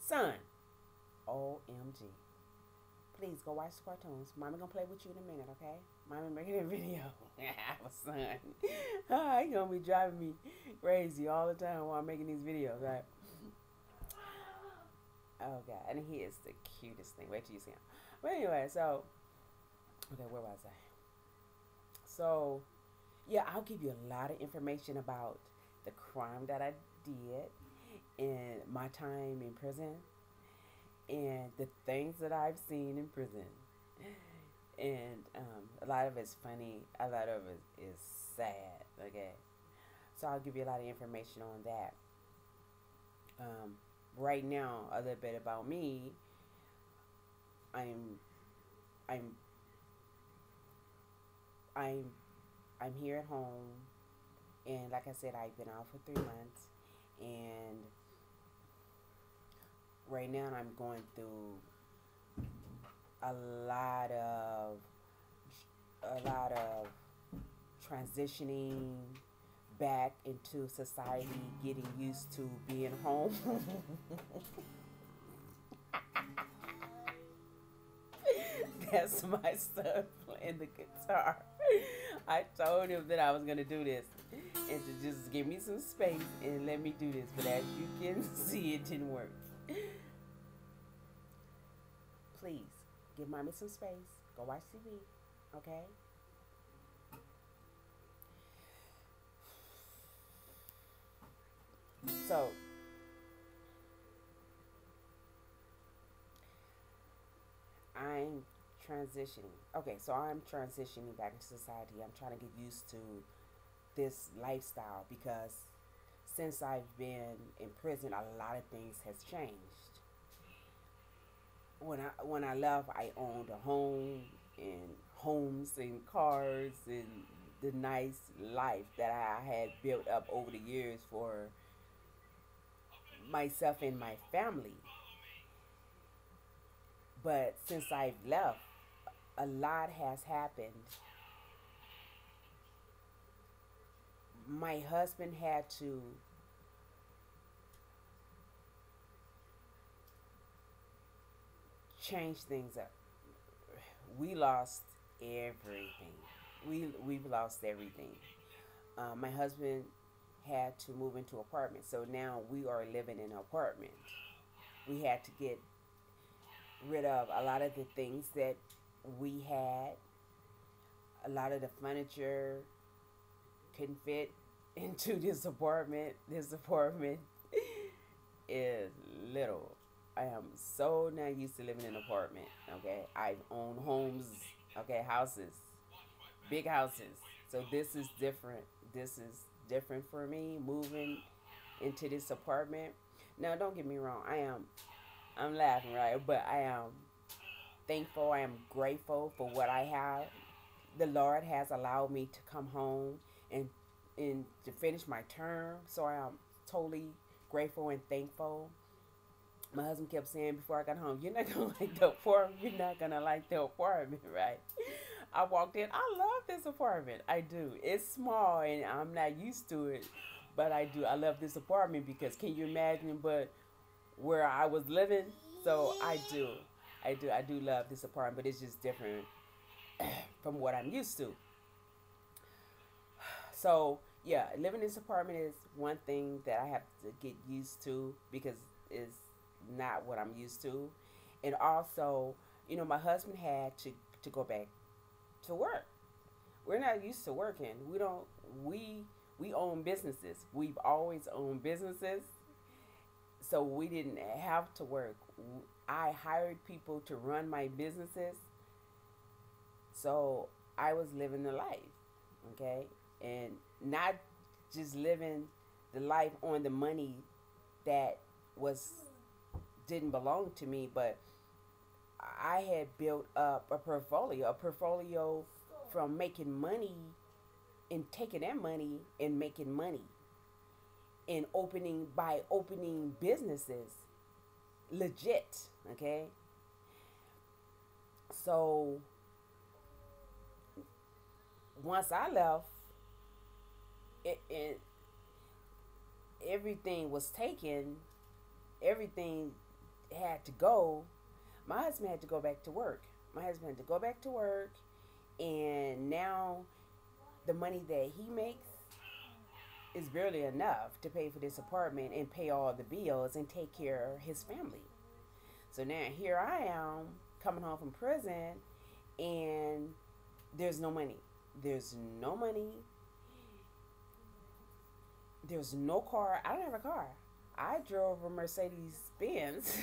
Son, OMG. Please go watch the cartoons. Mommy gonna play with you in a minute, okay? Mommy making a video. My son. He gonna be driving me crazy all the time while I'm making these videos, right? Oh god, and he is the cutest thing. Wait till you see him. But anyway, so okay, where was I? So yeah, I'll give you a lot of information about the crime that I did and my time in prison and the things that I've seen in prison. And a lot of it's funny, a lot of it is sad. Okay, so I'll give you a lot of information on that. Um, right now, a little bit about me. I'm, I'm, I'm, I'm here at home, and like I said, I've been out for 3 months, and right now I'm going through a lot of a lot of transitioning back into society, getting used to being home. That's my son playing the guitar. I told him that I was gonna do this and to just give me some space and let me do this. But as you can see, it didn't work. Please give mommy some space. Go watch TV, okay? So I'm transitioning. Okay, so I'm transitioning back into society. I'm trying to get used to this lifestyle because since I've been in prison, a lot of things has changed. When I left, I owned a home and homes and cars and the nice life that I had built up over the years for myself and my family. But since I've left, a lot has happened. My husband had to change things up. We lost everything. We've lost everything. My husband had to move into an apartment, so now we are living in an apartment. We had to get rid of a lot of the things that we had. A lot of the furniture couldn't fit into this apartment. This apartment is little. I am so not used to living in an apartment. Okay, I own homes. Okay, houses, big houses. So this is different. This is different for me moving into this apartment. Now, don't get me wrong. I'm laughing, right? But I am thankful. I am grateful for what I have. The Lord has allowed me to come home and to finish my term. So I am totally grateful and thankful. My husband kept saying before I got home, "You're not gonna like the apartment. You're not gonna like the apartment, right?" I walked in. I love this apartment. I do. It's small and I'm not used to it, but I do. I love this apartment because can you imagine? But where I was living, so I do. I do love this apartment, but it's just different from what I'm used to. So yeah, living in this apartment is one thing that I have to get used to because it's not what I'm used to, and also, my husband had to go back to work. We're not used to working. We don't. We own businesses. We've always owned businesses, so we didn't have to work. I hired people to run my businesses, so I was living the life, okay, and not just living the life on the money that was didn't belong to me, but I had built up a portfolio from making money and taking that money and making money and opening businesses legit, okay? So once I left, it everything was taken, everything had to go, my husband had to go back to work. My husband had to go back to work, and now the money that he makes is barely enough to pay for this apartment and pay all the bills and take care of his family. So now here I am coming home from prison, and there's no money. There's no money. There's no car. I don't have a car. I drove a Mercedes Benz,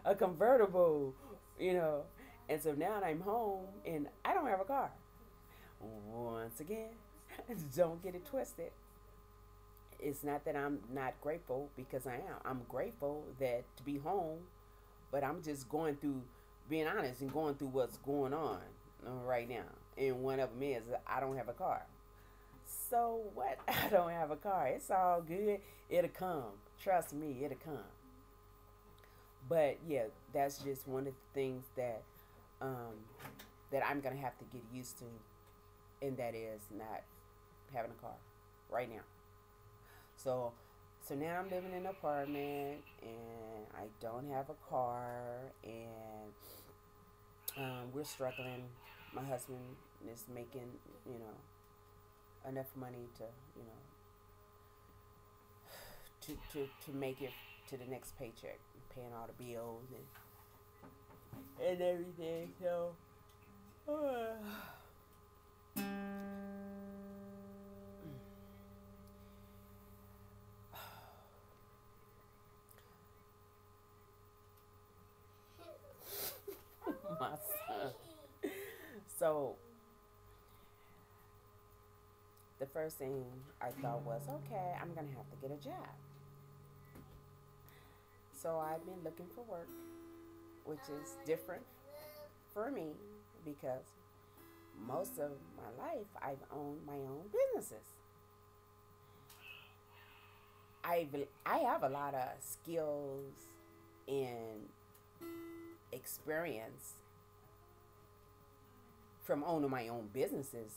a convertible, you know. And so now I'm home and I don't have a car. Once again, don't get it twisted. It's not that I'm not grateful, because I am. I'm grateful that to be home, but I'm just going through, being honest, and going through what's going on right now. And one of them is I don't have a car. So what? I don't have a car. It's all good. It'll come. Trust me, it'll come. But yeah, that's just one of the things um, that I'm gonna have to get used to, and that is not having a car right now. So so now I'm living in an apartment, and I don't have a car, and we're struggling. My husband is making, you know, enough money to, you know, to make it to the next paycheck, paying all the bills and everything. So, my son. So the first thing I thought was, okay, I'm gonna have to get a job. So I've been looking for work, which is different for me because most of my life I've owned my own businesses. I have a lot of skills and experience from owning my own businesses,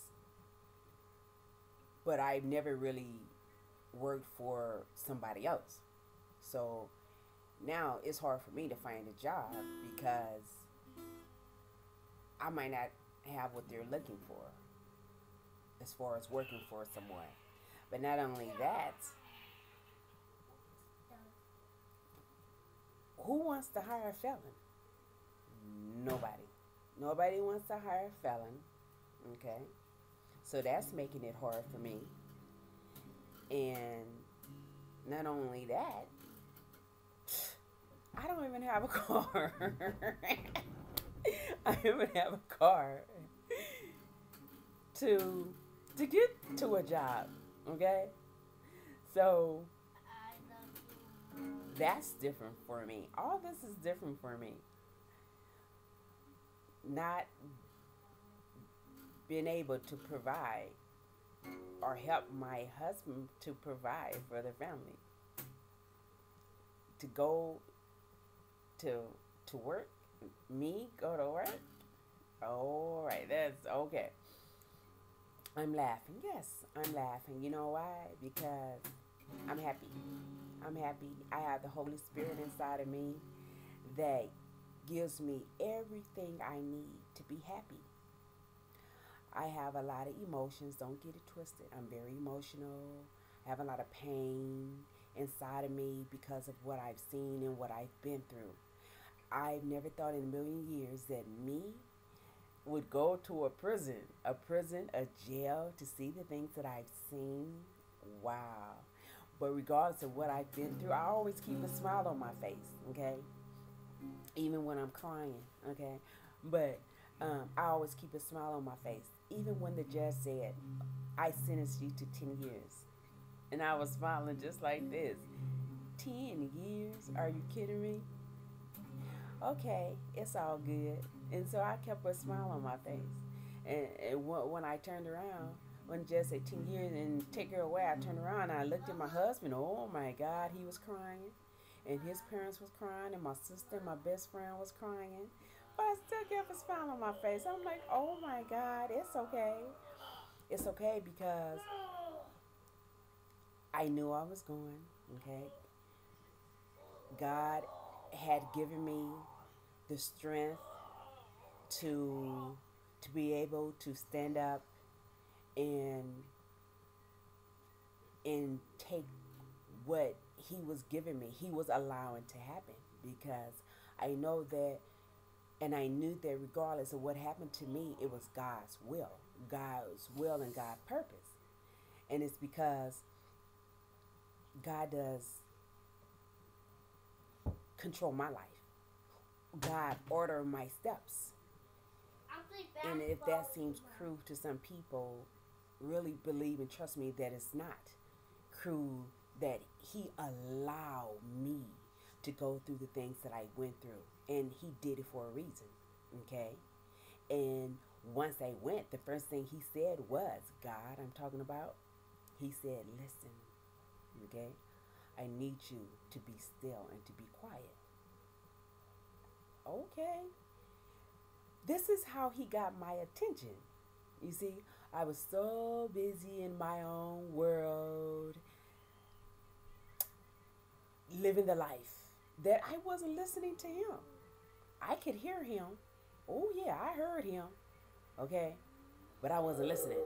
but I've never really worked for somebody else. So now it's hard for me to find a job because I might not have what they're looking for as far as working for someone. But not only that, who wants to hire a felon? Nobody. Nobody wants to hire a felon. Okay? So that's making it hard for me. And not only that, I don't even have a car. I don't even have a car to get to a job. Okay? So that's different for me. All this is different for me. Not being able to provide or help my husband to provide for the family. To go to work, me go to work. All right, that's okay. I'm laughing. Yes, I'm laughing. You know why? Because I'm happy. I'm happy. I have the Holy Spirit inside of me that gives me everything I need to be happy. I have a lot of emotions. Don't get it twisted. I'm very emotional. I have a lot of pain inside of me because of what I've seen and what I've been through. I've never thought in a million years that me would go to a jail to see the things that I've seen. Wow. But regardless of what I've been through, I always keep a smile on my face, okay? Even when I'm crying, okay? But I always keep a smile on my face. Even when the judge said, I sentenced you to 10 years. And I was smiling just like this. 10 years? Are you kidding me? Okay, it's all good. And so I kept a smile on my face. And when I turned around, when the judge said 10 years and take her away, I turned around and I looked at my husband. Oh my God, he was crying. And his parents was crying, and my sister, my best friend, was crying. But I still kept a smile on my face. I'm like, oh my God, it's okay. It's okay because I knew I was going, okay? God had given me the strength to be able to stand up and take what he was giving me, he was allowing to happen, because I know that, and I knew that regardless of what happened to me, it was God's will and God's purpose. And it's because God does control my life. God order my steps. And if that seems cruel to some people, really believe and trust me that it's not cruel, that he allowed me to go through the things that I went through. And he did it for a reason. Okay? And once I went, the first thing he said was, God, I'm talking about, he said, listen, okay? I need you to be still and to be quiet. Okay. This is how he got my attention. You see, I was so busy in my own world, living the life, that I wasn't listening to him. I could hear him. Oh, yeah, I heard him. Okay? But I wasn't listening.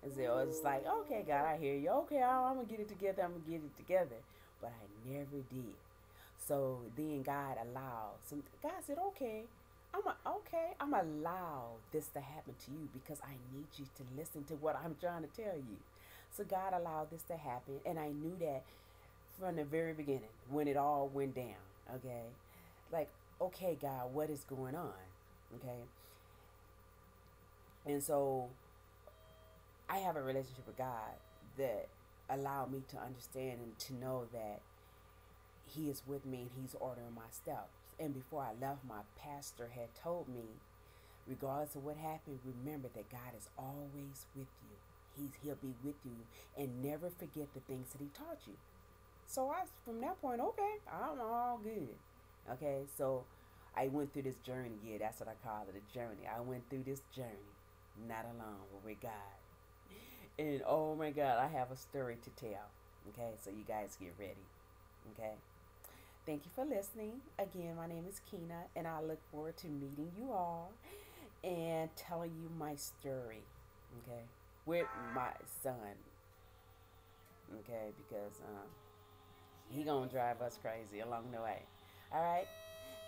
And so it was like, okay, God, I hear you. Okay, I'm going to get it together. I'm going to get it together. But I never did. So then God allowed God said, okay, I'm allow this to happen to you because I need you to listen to what I'm trying to tell you. So God allowed this to happen, and I knew that from the very beginning when it all went down. Okay, like, okay, God, what is going on? Okay, and so I have a relationship with God that allowed me to understand and to know that he is with me and he's ordering my steps. And before I left, my pastor had told me, regardless of what happened, remember that God is always with you. He'll be with you, and never forget the things that he taught you. So from that point, okay, I'm all good. Okay, so I went through this journey. Yeah, that's what I call it, a journey. I went through this journey, not alone, but with God. And oh my God, I have a story to tell. Okay, so you guys get ready. Okay. Thank you for listening. Again, my name is Keena, and I look forward to meeting you all and telling you my story, okay, with my son, okay, because he gonna drive us crazy along the way. All right.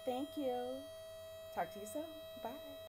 Thank you. Talk to you soon. Bye.